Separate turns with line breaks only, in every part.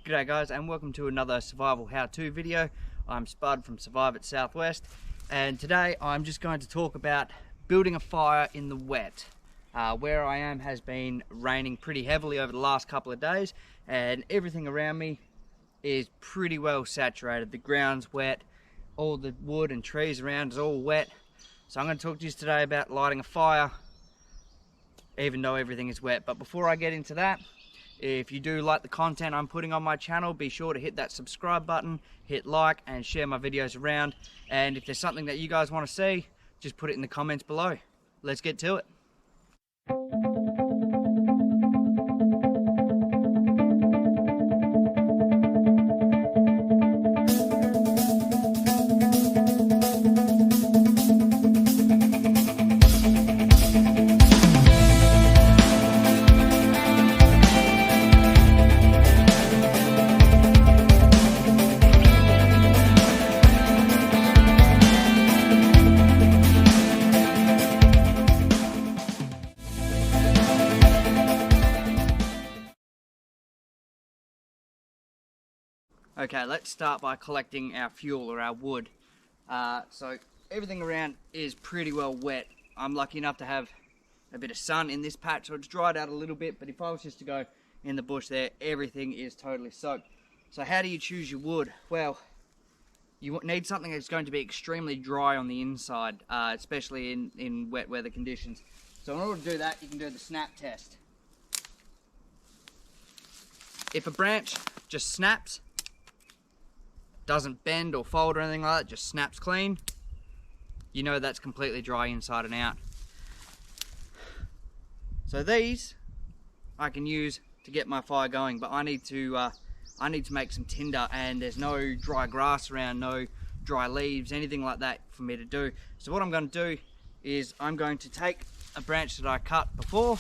G'day guys, and welcome to another survival how-to video. I'm Spud from Survive at Southwest, and today I'm just going to talk about building a fire in the wet. Where I am has been raining pretty heavily over the last couple of days, and everything around me is pretty well saturated. The ground's wet, all the wood and trees around is all wet. So I'm going to talk to you today about lighting a fire even though everything is wet. But before I get into that, if you do like the content I'm putting on my channel, be sure to hit that subscribe button, hit like, and share my videos around. And if there's something that you guys want to see, just put it in the comments below. Let's get to it. Okay, let's start by collecting our fuel or our wood. So everything around is pretty well wet. I'm lucky enough to have a bit of sun in this patch, so it's dried out a little bit, but if I was just to go in the bush there, everything is totally soaked. So how do you choose your wood? Well, you need something that's going to be extremely dry on the inside, especially in wet weather conditions. So in order to do that, you can do the snap test. If a branch just snaps, doesn't bend or fold or anything like that, just snaps clean, you know that's completely dry inside and out. So these I can use to get my fire going, but I need to make some tinder, and there's no dry grass around, no dry leaves, anything like that for me to do. So what I'm going to do is I'm going to take a branch that I cut before,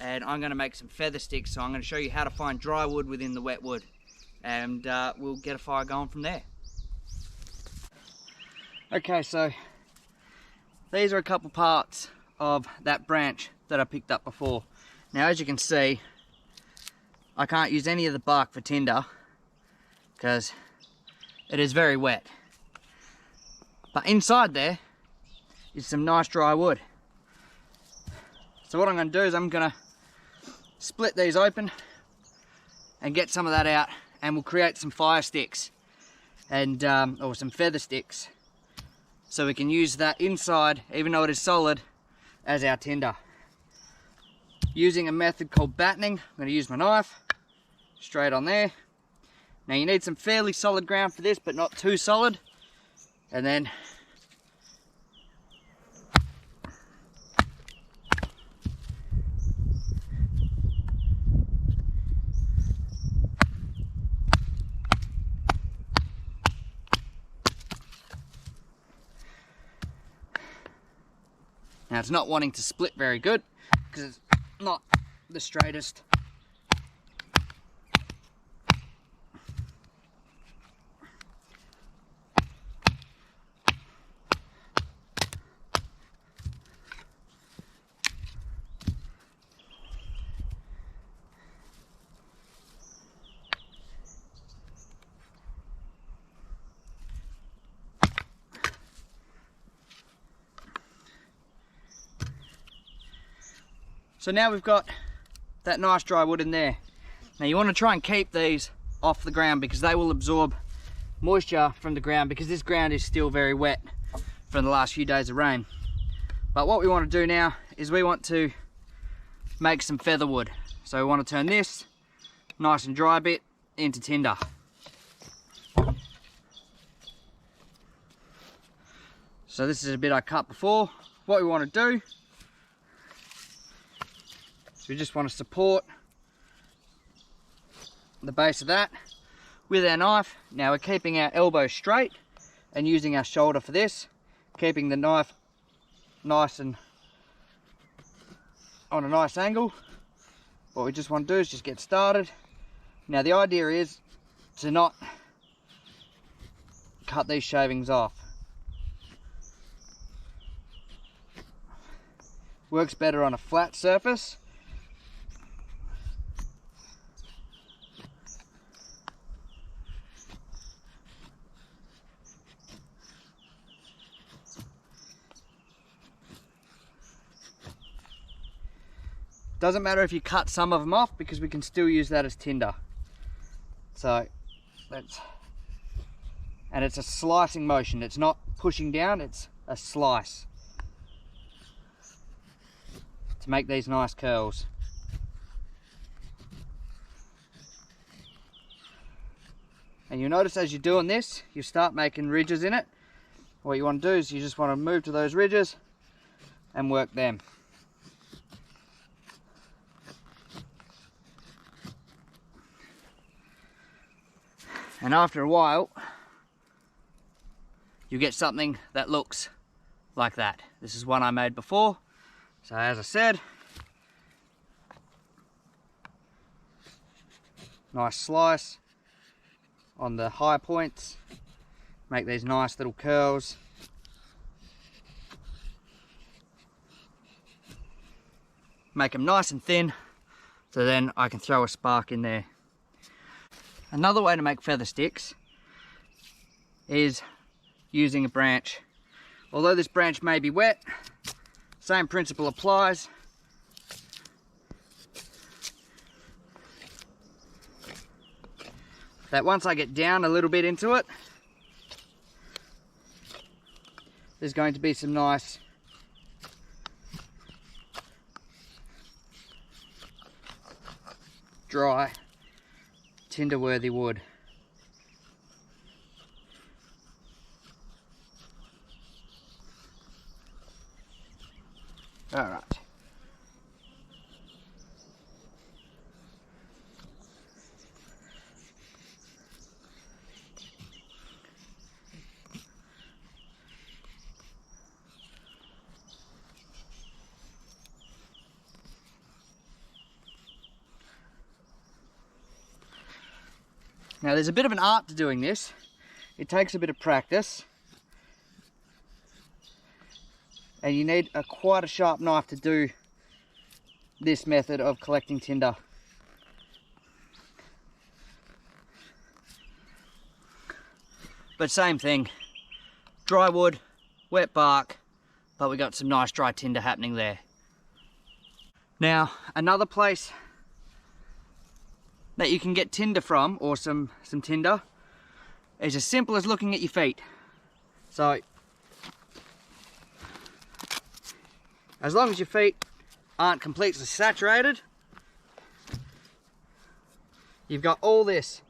and I'm going to make some feather sticks. So I'm going to show you how to find dry wood within the wet wood, and we'll get a fire going from there. Okay, so these are a couple parts of that branch that I picked up before. Now, as you can see, I can't use any of the bark for tinder because it is very wet. But inside there is some nice dry wood. So what I'm going to do is I'm going to split these open and get some of that out, and we'll create some fire sticks and or some feather sticks, so we can use that inside, even though it is solid, as our tinder. Using a method called battening, I'm going to use my knife straight on there. Now you need some fairly solid ground for this, but not too solid. And then now it's not wanting to split very good because it's not the straightest. So now we've got that nice dry wood in there. Now you want to try and keep these off the ground because they will absorb moisture from the ground, because this ground is still very wet from the last few days of rain. But what we want to do now is we want to make some feather wood. So we want to turn this nice and dry bit into tinder. So this is a bit I cut before. What we want to do, we just want to support the base of that with our knife. Now we're keeping our elbow straight and using our shoulder for this, keeping the knife nice and on a nice angle. What we just want to do is just get started. Now the idea is to not cut these shavings off. Works better on a flat surface. Doesn't matter if you cut some of them off, because we can still use that as tinder. So and it's a slicing motion. It's not pushing down, it's a slice to make these nice curls. And you'll notice as you're doing this, you start making ridges in it. What you want to do is you just want to move to those ridges and work them. And after a while, you get something that looks like that. This is one I made before. So as I said, nice slice on the high points, make these nice little curls. Make them nice and thin, so then I can throw a spark in there. Another way to make feather sticks is using a branch. Although this branch may be wet, same principle applies. That once I get down a little bit into it, there's going to be some nice dry tinder worthy wood. All right. Now there's a bit of an art to doing this. It takes a bit of practice. And you need quite a sharp knife to do this method of collecting tinder. But same thing, dry wood, wet bark, but we got some nice dry tinder happening there. Now, another place that you can get tinder from, or some tinder, is as simple as looking at your feet. So, as long as your feet aren't completely saturated, you've got all this.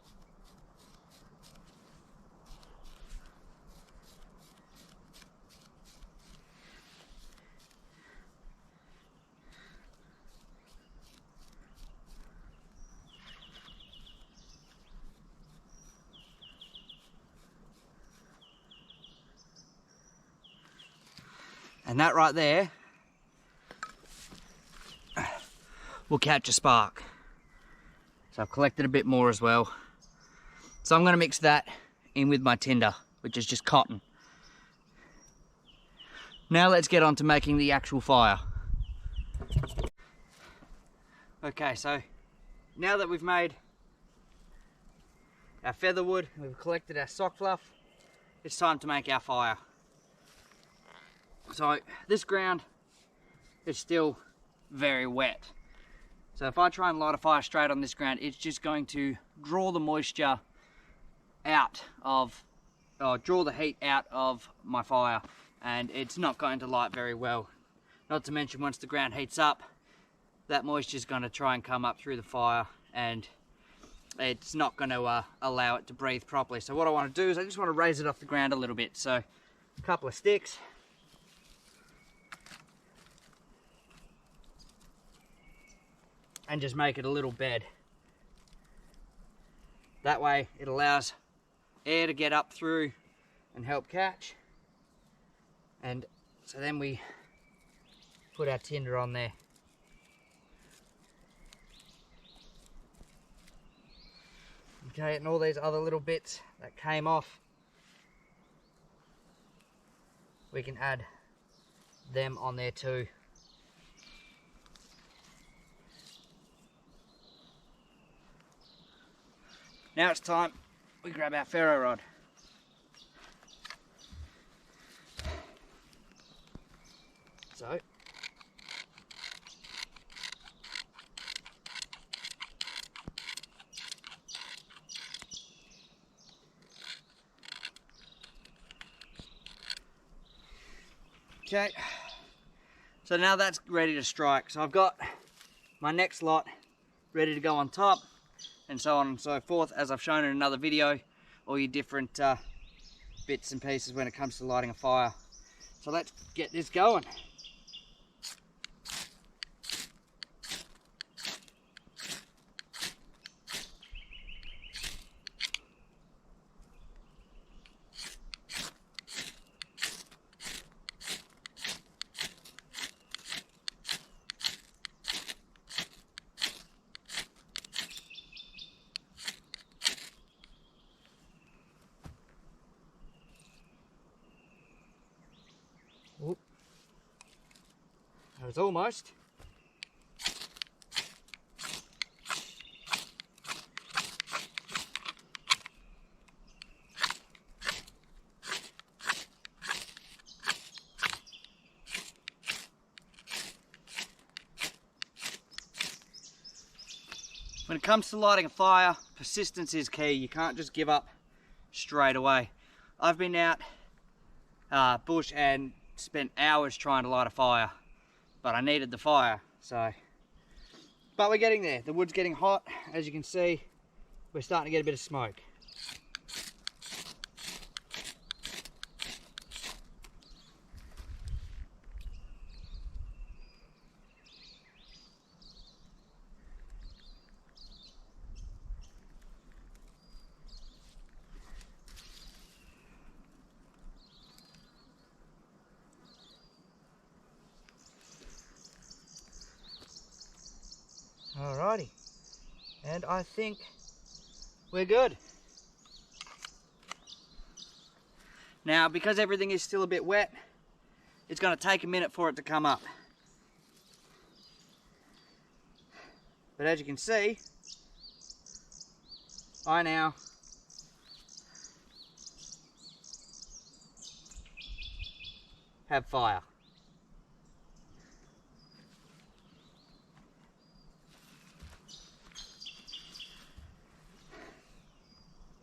And that right there will catch a spark. So I've collected a bit more as well. So I'm going to mix that in with my tinder, which is just cotton. Now let's get on to making the actual fire. Okay, so now that we've made our feather wood, we've collected our sock fluff, it's time to make our fire. So this ground is still very wet. So if I try and light a fire straight on this ground, it's just going to draw the moisture out of, or draw the heat out of my fire, and it's not going to light very well. Not to mention, once the ground heats up, that moisture is going to try and come up through the fire, and it's not going to allow it to breathe properly. So what I want to do is I just want to raise it off the ground a little bit. So a couple of sticks. And just make it a little bed. That way it allows air to get up through and help catch. And so then we put our tinder on there. Okay, and all these other little bits that came off, we can add them on there too. Now it's time we grab our ferro rod. So Okay, so now that's ready to strike. So I've got my next lot ready to go on top, and so on and so forth, as I've shown in another video, all your different bits and pieces when it comes to lighting a fire. So let's get this going. Oop. That was almost. When it comes to lighting a fire, persistence is key. You can't just give up straight away. I've been out bush and spent hours trying to light a fire, but I needed the fire, so. But we're getting there. The wood's getting hot. As you can see, we're starting to get a bit of smoke. Alrighty, and I think we're good. Now, because everything is still a bit wet, it's going to take a minute for it to come up. But as you can see, I now have fire.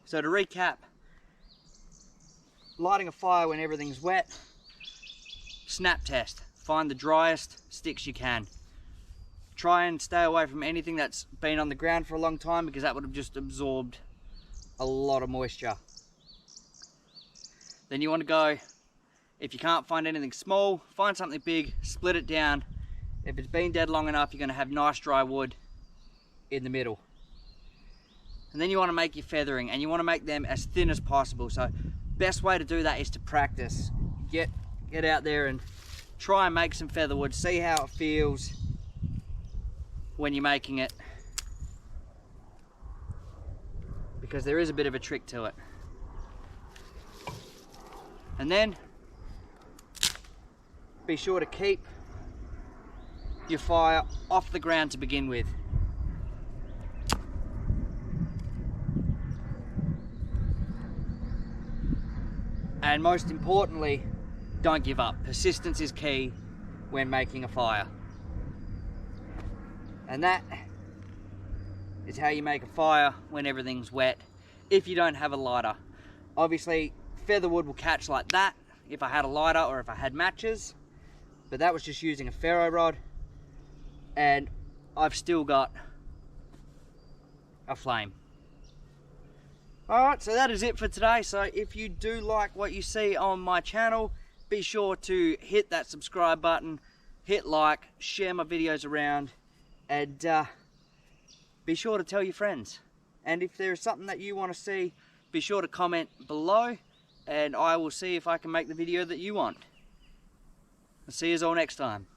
So to recap, lighting a fire when everything's wet, snap test. Find the driest sticks you can. Try and stay away from anything that's been on the ground for a long time, because that would have just absorbed a lot of moisture. Then you want to go, if you can't find anything small, find something big, split it down. If it's been dead long enough, you're going to have nice dry wood in the middle. And then you want to make your feathering, and you want to make them as thin as possible. So best way to do that is to practice. Get out there and try and make some feather wood. See how it feels when you're making it, because there is a bit of a trick to it. And then be sure to keep your fire off the ground to begin with. And most importantly, don't give up. Persistence is key when making a fire. And that is how you make a fire when everything's wet, if you don't have a lighter. Obviously, feather wood will catch like that if I had a lighter or if I had matches, but that was just using a ferrorod, and I've still got a flame. Alright, so that is it for today. So if you do like what you see on my channel, be sure to hit that subscribe button, hit like, share my videos around, and be sure to tell your friends. And if there's something that you want to see, be sure to comment below, and I will see if I can make the video that you want. I'll see you all next time.